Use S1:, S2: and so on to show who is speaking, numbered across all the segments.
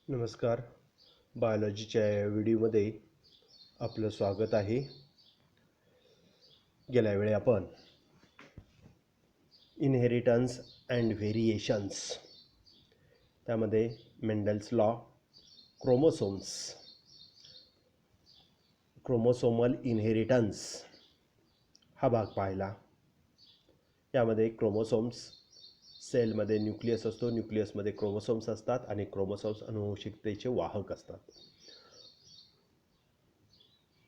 S1: नमस्कार. बायोलॉजीच्या या व्हिडिओमध्ये आपलं स्वागत आहे. गेल्या वेळी आपण इनहेरिटन्स अँड व्हेरिएशन्स त्यामध्ये मेंडल्स लॉ, क्रोमोसोमल इनहेरिटन्स हा भाग पाहिला. यामध्ये क्रोमोसोम्स, सेलमध्ये न्यूक्लियस असतो, न्यूक्लियसमध्ये क्रोमोसोम्स असतात आणि क्रोमोसोम्स अनुवंशिकतेचे वाहक असतात.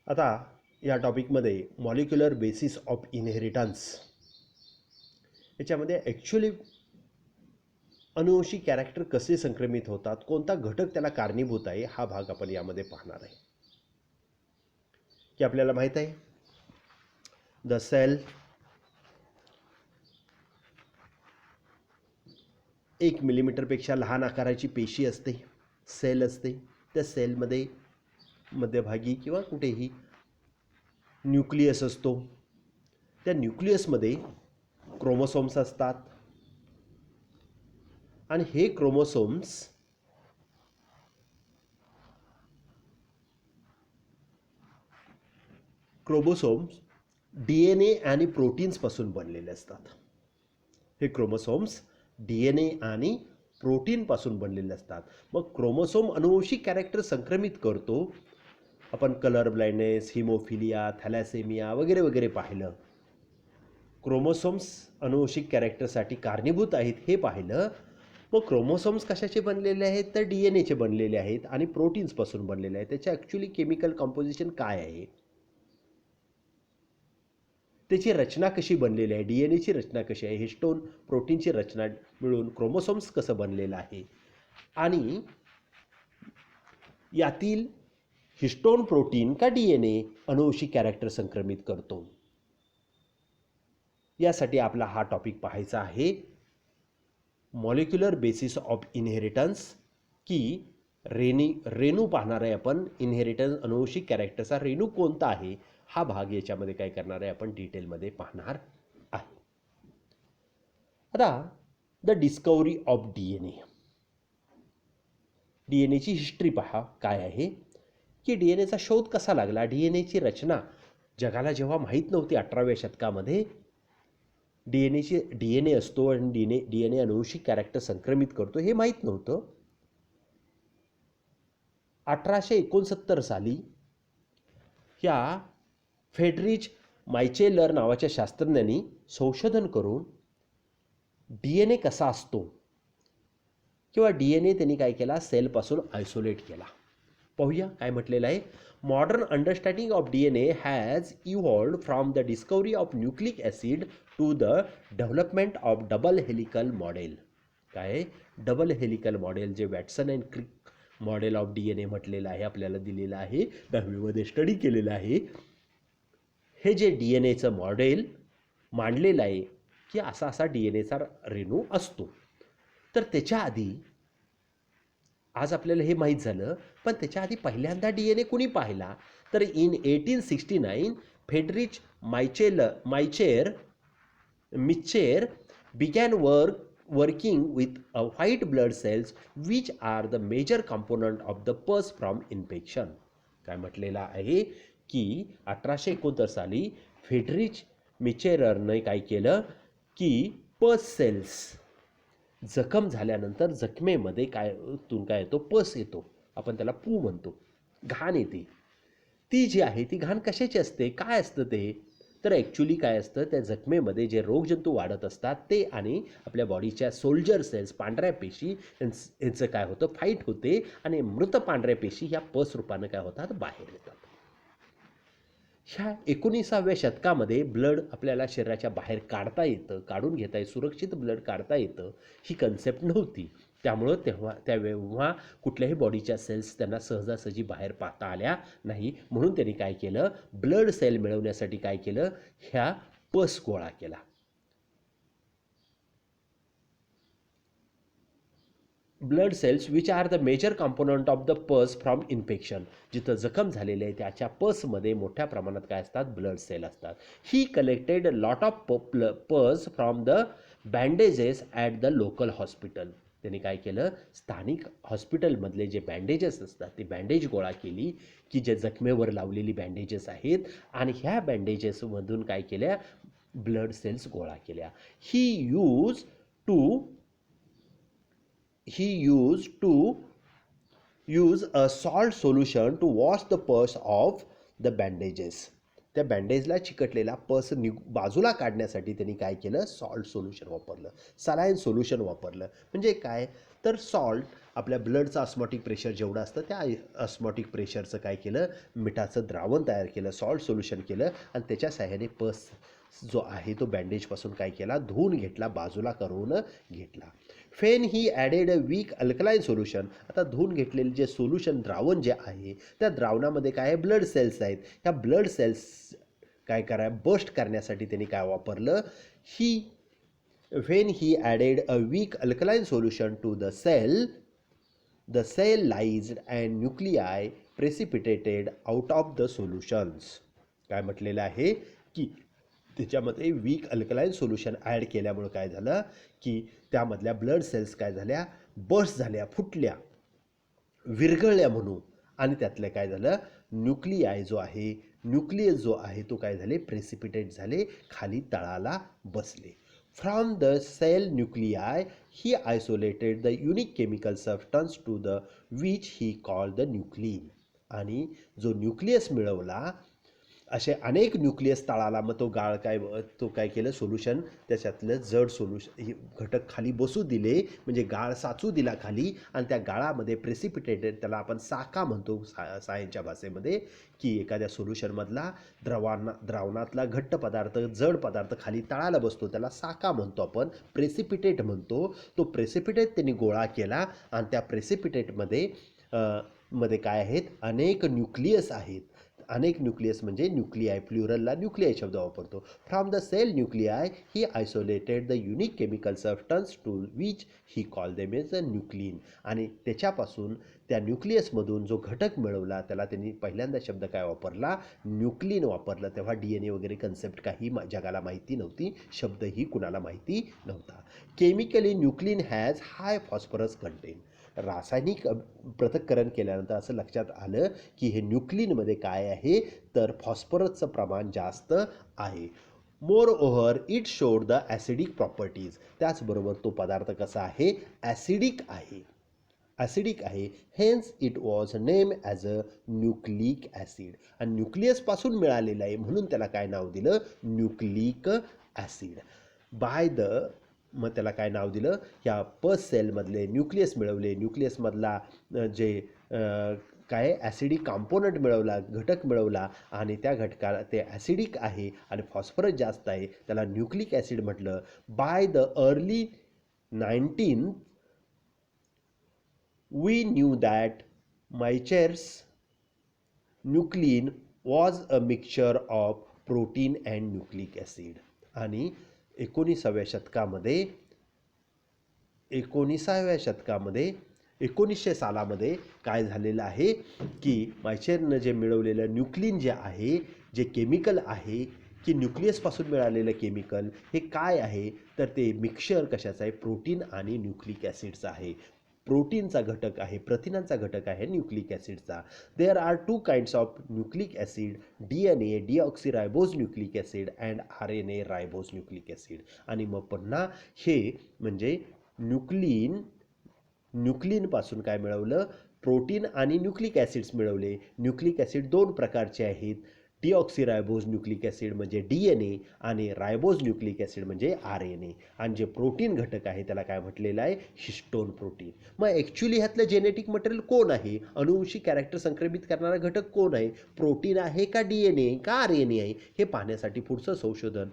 S1: आता या टॉपिकमध्ये मॉलिक्युलर बेसिस ऑफ इनहेरिटन्स याच्यामध्ये ॲक्च्युली अनुवंशिक कॅरेक्टर कसे संक्रमित होतात, कोणता घटक त्याला कारणीभूत आहे, हा भाग आपण यामध्ये पाहणार आहे. की आपल्याला माहीत आहे द सेल 1 मिलीमीटरपेक्षा लहान आकाराची पेशी असते, सेल असते. त्या सेलमध्ये मध्यभागी किंवा कुठेही न्यूक्लियस असतो. त्या न्यूक्लियसमध्ये क्रोमोसोम्स असतात आणि हे क्रोमोसोम्स DNA आणि प्रोटीन्सपासून बनलेले असतात. हे क्रोमोसोम्स DNA आणि प्रोटीनपासून बनलेले असतात. मग क्रोमोसोम अनुवंशिक कॅरेक्टर संक्रमित करतो. आपण कलर ब्लाइंडनेस, हिमोफिलिया, थॅलॅसेमिया वगैरे वगैरे पाहिलं. क्रोमोसोम्स अनुवंशिक कॅरेक्टरसाठी कारणीभूत आहेत हे पाहिलं. मग क्रोमोसोम्स कशाचे बनलेले आहेत, तर DNAचे बनलेले आहेत आणि प्रोटीन्सपासून बनलेले आहेत. त्याचे ॲक्च्युली केमिकल कंपोजिशन काय आहे, त्याची रचना कशी बनलेली आहे, DNAची रचना कशी आहे, हिस्टोन प्रोटीनची रचना मिळून क्रोमोसोम्स कसं बनलेलं आहे आणि यातील हिस्टोन प्रोटीन का DNA अनुवंशिक कॅरेक्टर संक्रमित करतो, यासाठी आपला हा टॉपिक पाहायचा आहे. मॉलिक्युलर बेसिस ऑफ इनहेरिटन्स की रेणू पाहणार आहे आपण. इनहेरिटन्स अनुवंशिक कॅरेक्टरचा रेणू कोणता आहे हा भाग याच्यामध्ये काय करणार आहे आपण डिटेलमध्ये पाहणार आहे. आता द डिस्कवरी ऑफ DNAची हिस्ट्री पहा काय आहे. की DNAचा शोध कसा लागला. DNAची रचना जगाला जेव्हा माहीत नव्हती 18व्या शतकामध्ये, DNA असतो आणि DNA अनुवंशिक कॅरेक्टर संक्रमित करतो हे माहीत नव्हतं. 1869 साली ह्या फेडरिच मायचेलर नावाच्या शास्त्रज्ञांनी संशोधन करून DNA कसा असतो किंवा DNA त्यांनी काय केला, सेलपासून आयसोलेट केला. पाहूया काय म्हटलेलं आहे. Modern understanding of DNA has evolved from the discovery of nucleic acid to the development of double helical model. काय डबल हेलिकल मॉडेल, जे Watson and Crick model of DNA म्हटलेलं आहे, आपल्याला दिलेलं आहे, 10वीमध्ये स्टडी केलेलं आहे. हे जे DNAचं मॉडेल मांडलेलं आहे की असा असा DNAचा रेणू असतो. तर त्याच्या आधी आज आपल्याला हे माहीत झालं, पण त्याच्या आधी पहिल्यांदा DNA कुणी पाहिला, तर in 1869 Friedrich Miescher began working with white blood cells which are the major component of the pus from infection. काय म्हटलेलं आहे की 1869 साली फेडरिच मिचेरने काय केलं की पस सेल्स जखम झाल्यानंतर जखमेमध्ये काय येतो, पस येतो, आपण त्याला पू म्हणतो, घाण येते. ती जी आहे ती घाण कशाची असते, काय असतं ते, तर ॲक्च्युली काय असतं, त्या जखमेमध्ये जे रोगजंतू वाढत असतात ते आणि आपल्या बॉडीच्या सोल्जर सेल्स, पांढऱ्या पेशी यांचं काय होतं, फाईट होते आणि मृत पांढऱ्या पेशी ह्या पस रूपानं काय होतात, बाहेर येतात. ह्या 19व्या शतकामध्ये ब्लड आपल्याला शरीराच्या बाहेर काढता येतं, काढून घेता येतं, सुरक्षित ब्लड काढता येतं, ही कन्सेप्ट नव्हती. त्यामुळं तेव्हा कुठल्याही बॉडीच्या सेल्स त्यांना सहजासहजी बाहेर पाहता आल्या नाही. म्हणून त्यांनी काय केलं, ब्लड सेल मिळवण्यासाठी काय केलं, ह्या पस गोळा केला. Blood cells which are the major component of the pus from infection. जिथं जखम झालेले आहे त्याच्या पसमध्ये मोठ्या प्रमाणात काय असतात, ब्लड सेल असतात. ही कलेक्टेड लॉट ऑफ पस from the bandages at the local hospital. त्यांनी काय केलं, स्थानिक हॉस्पिटलमधले जे बँडेजेस असतात ते बँडेज गोळा केली, की जे जखमेवर लावलेली बँडेजेस आहेत, आणि ह्या बँडेजेसमधून काय केल्या, ब्लड सेल्स गोळा केल्या. He use to use a salt solution to wash the pus off the bandages. त्या बँडेजला चिकटलेला पस बाजूला काढण्यासाठी त्यांनी काय केलं, सॉल्ट सोल्युशन वापरलं, सलाईन सोल्युशन वापरलं. म्हणजे काय, तर सॉल्ट आपल्या ब्लडचं ऑस्मॉटिक प्रेशर जेवढं असतं त्या ऑस्मॉटिक प्रेशरचं काय केलं, मिठाचं द्रावण तयार केलं, सॉल्ट सोल्युशन केलं, आणि त्याच्या सहाय्याने पस जो आहे तो बँडेजपासून काय केला, धुवून घेतला, बाजूला करून घेतला. Then he added a weak alkaline solution. आता धुवून घेतलेले जे सोल्युशन द्रावण जे आहे त्या द्रावणामध्ये काय आहे, ब्लड सेल्स आहेत. ह्या ब्लड सेल्स काय बस्ट करण्यासाठी त्यांनी काय वापरलं, when he added a weak alkaline solution to the cell lysed and nuclei precipitated out of the solutions. काय म्हटलेलं आहे की त्याच्यामध्ये वीक अल्कलाईन सोल्युशन ॲड केल्यामुळे काय झालं, की त्यामधल्या ब्लड सेल्स काय झाल्या, बस्ट झाल्या, फुटल्या, विरघळल्या म्हणून, आणि त्यातलं काय झालं, न्यूक्लियाय जो आहे, न्यूक्लियस जो आहे तो काय झाले, प्रेसिपिटेट झाले, खाली तळाला बसले. From the cell nuclei he isolated the unique chemical substance to the which he called the nuclein. आणि जो न्यूक्लियस मिळवला, असे अनेक न्यूक्लियस तळाला, मग तो काय केलं, सोल्युशन त्याच्यातलं जड सोल्युशन घटक खाली बसू दिले, म्हणजे गाळ साचू दिला खाली, आणि त्या गाळामध्ये प्रेसिपिटेटेड, त्याला आपण साका म्हणतो सायन्सच्या भाषेमध्ये, की एखाद्या सोल्युशनमधला द्रावणातला घट्ट पदार्थ, जड पदार्थ खाली तळाला बसतो, त्याला साका म्हणतो आपण, प्रेसिपिटेट म्हणतो. तो प्रेसिपिटेट त्यांनी गोळा केला, आणि त्या प्रेसिपिटेटमध्ये मध्ये काय आहेत, अनेक न्यूक्लियस आहेत. अनेक न्यूक्लियस म्हणजे न्यूक्लियाय, प्लुरलला न्यूक्लियाय शब्द वापरतो. From the cell nuclei he isolated the unique chemical substance to which he call them as a nuclein. आणि त्याच्यापासून, त्या न्यूक्लियसमधून जो घटक मिळवला त्याला त्यांनी पहिल्यांदा शब्द काय वापरला, न्यूक्लिन वापरलं. तेव्हा DNA वगैरे कन्सेप्ट काही जगाला माहिती नव्हती, शब्दही कुणाला माहिती नव्हता. Chemically nuclein has high phosphorus content. रासायनिक पृथक्करण केल्यानंतर असं लक्षात आलं की हे न्यूक्लिनमध्ये काय आहे, तर फॉस्फरसचं प्रमाण जास्त आहे. Moreover it showed the acidic properties. त्याचबरोबर तो पदार्थ कसा आहे, ॲसिडिक आहे, hence it was name as a nucleic acid. आणि न्यूक्लियसपासून मिळालेलं आहे म्हणून त्याला काय नाव दिलं, न्यूक्लिक ॲसिड. मग त्याला काय नाव दिलं, ह्या पस सेलमधले न्यूक्लियस मिळवले, न्यूक्लियसमधला जे काय ॲसिडिक कॉम्पोनंट मिळवला, घटक मिळवला, आणि त्या घटकाला ते ॲसिडिक आहे आणि फॉस्फरस जास्त आहे, त्याला न्यूक्लिक ॲसिड म्हटलं. By the early 19th we knew that Miescher's nuclein was a mixture of protein and nucleic acid. आणि 19व्या शतकामध्ये 1900 सालामध्ये काय झालेलं आहे की मायचेरनं जे मिळवलेलं न्यूक्लिन जे आहे, जे केमिकल आहे, की न्यूक्लियसपासून मिळालेलं केमिकल, हे काय आहे, तर ते मिक्सचर कशाचं आहे, प्रोटीन आणि न्यूक्लिक ॲसिडचं आहे. प्रोटीनचा घटक आहे, प्रथिनांचा घटक आहे न्यूक्लिक ॲसिडचा. There are 2 kinds of nucleic acid, DNA deoxyribose nucleic acid and RNA ribose nucleic acid. आणि मग पुन्हा हे म्हणजे न्यूक्लिनपासून काय मिळवलं, प्रोटीन आणि न्यूक्लिक ॲसिड्स मिळवले. न्यूक्लिक ॲसिड 2 प्रकारचे आहेत, डिऑक्सिरायबोज न्यूक्लिक ॲसिड म्हणजे DNA आणि रायबोज न्यूक्लिक ॲसिड म्हणजे RNA. आणि जे प्रोटीन घटक आहे त्याला काय म्हटलेलं आहे, हिस्टोन प्रोटीन. मग ॲक्च्युली ह्यातलं जेनेटिक मटेरियल कोण आहे, अनुवंशिक कॅरेक्टर संक्रमित करणारा घटक कोण आहे, प्रोटीन आहे का DNA का RNA आहे, हे पाहण्यासाठी पुढचं संशोधन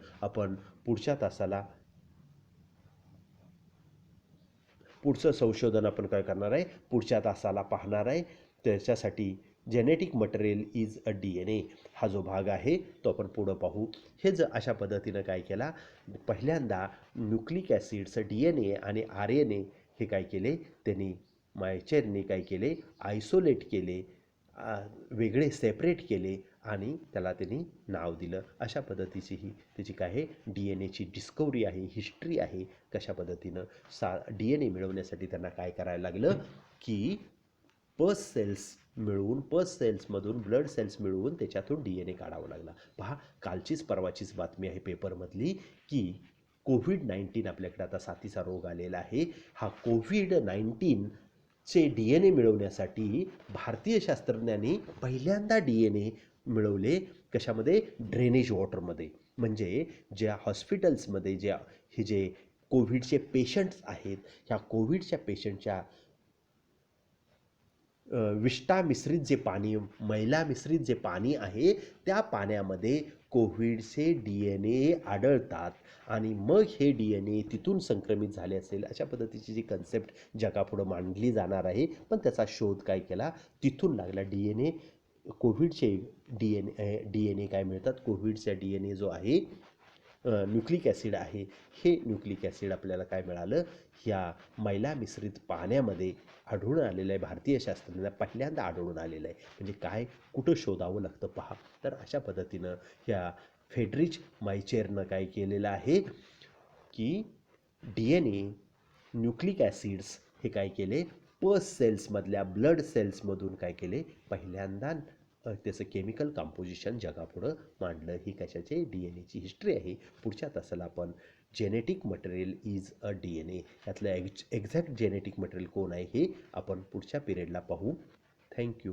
S1: आपण काय करणार आहे, पुढच्या तासाला पाहणार आहे. त्याच्यासाठी genetic material is a DNA हा जो भाग आहे तो आपण पुढं पाहू. हे अशा पद्धतीनं काय केला, पहिल्यांदा न्यूक्लिक ॲसिड्स DNA आणि RNA हे काय केले, त्यांनी मायचेरने काय केले, आयसोलेट केले, वेगळे सेपरेट केले आणि त्याला त्यांनी नाव दिलं. अशा पद्धतीची ही त्याची काय आहे डी एन एची डिस्कवरी आहे, हिस्ट्री आहे. कशा पद्धतीनं डी एन ए मिळवण्यासाठी त्यांना काय करायला लागलं की पस सेल्समधून ब्लड सेल्स मिळवून त्याच्यातून डी एन ए काढावा लागला. पहा, कालचीच परवाचीच बातमी आहे पेपरमधली की कोविड-19 आपल्याकडे आता साथीचा रोग आलेला आहे. हा कोविड-19 चे डी एन ए मिळवण्यासाठी भारतीय शास्त्रज्ञांनी पहिल्यांदा डी एन ए मिळवले. कशामध्ये? ड्रेनेज वॉटरमध्ये. म्हणजे ज्या हॉस्पिटल्समध्ये हे जे कोविडचे पेशंट्स आहेत, ह्या कोविडच्या पेशंटच्या विष्ठा मिश्रित जे पाणी, मैला मिश्रित जे पाणी आहे, त्या पाण्यामध्ये कोविडचे डी एन ए आढळतात आणि मग हे डी एन ए तिथून संक्रमित झाले असेल, अशा पद्धतीची जी कन्सेप्ट जगापुढं मांडली जाणार आहे. पण त्याचा शोध काय केला, तिथून लागला. डी एन ए, कोविडचे डी एन ए काय मिळतात, कोविडचा डी एन ए जो आहे न्यूक्लिक ॲसिड आहे, हे न्यूक्लिक ॲसिड आपल्याला काय मिळालं, ह्या मैला मिश्रित पाण्यामध्ये आढळून आलेलं आहे. भारतीय शास्त्रज्ञांना पहिल्यांदा आढळून आलेलं आहे. म्हणजे काय, कुठं शोधावं लागतं पहा. तर अशा पद्धतीनं ह्या फेडरिच मायचेरनं काय केलेलं आहे की D N A, nucleic acids हे काय केले, पस सेल्समधल्या ब्लड सेल्समधून काय केले, पहिल्यांदा त्याचं केमिकल कंपोजिशन जगापुढं मांडलं. ही कशाची डी एन एची हिस्ट्री आहे. पुढच्या तासाला आपण genetic material is a D N A, यातलं एक्झॅक्ट जेनेटिक मटेरियल कोण आहे हे आपण पुढच्या पिरियडला पाहू. थँक्यू.